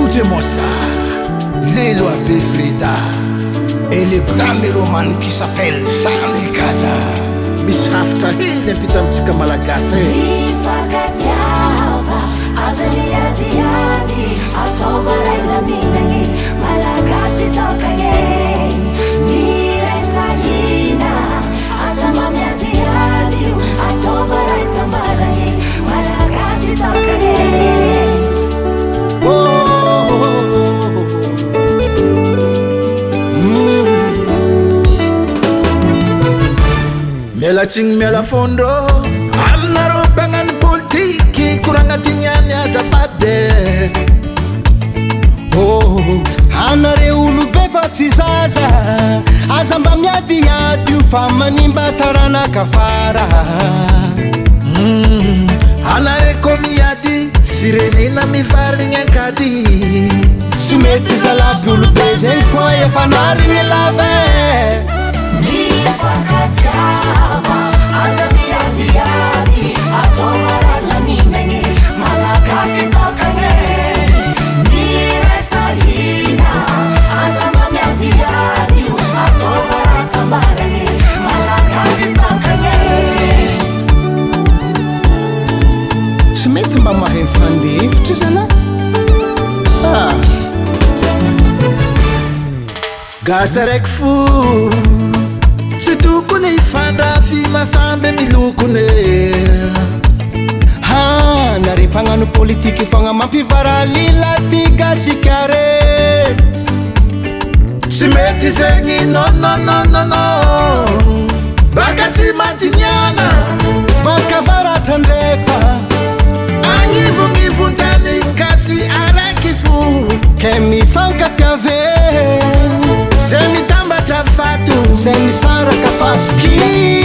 Écoutez-moi ça, Lelo Abbé Freda et le grand mélomane qui s'appelle Sami Kata. Misy hafatra hely ampita amintsika malagasy Ifakatiava azali adiadi atovaraina minagny malagasy tokagny miresahina azamamy adiadi atovarai tambaragny malagasy tokagny Miala tsigny miala fondro aminareo mpagnano politiky koragnatigny any azafady anareo olobe fa tsy zaza aza mba miadiady io fa manimba taranaka fara anareo ko miady firenena mivarigny ankady sy mety zalaby olobe zegny koa efa narigny lave Ifakatiava azali adiadi atovarala minagny malagasy tokagny miresahina azamamy adiadi atovara tambaragny malagasy tokagny sy mety mba mahay mifandefitry zala gasa raiky fo tsy tokony hifandrafy masamby milokony nare mpagnano politiky fogna mampivaralila ty gasikare tsy mety zegny no baka tsy mantiniana baka varatra andrefa agnivonivon-tany gasy araiky fo ke mifankatiave zay mitambatra fato zay misaraka fasiky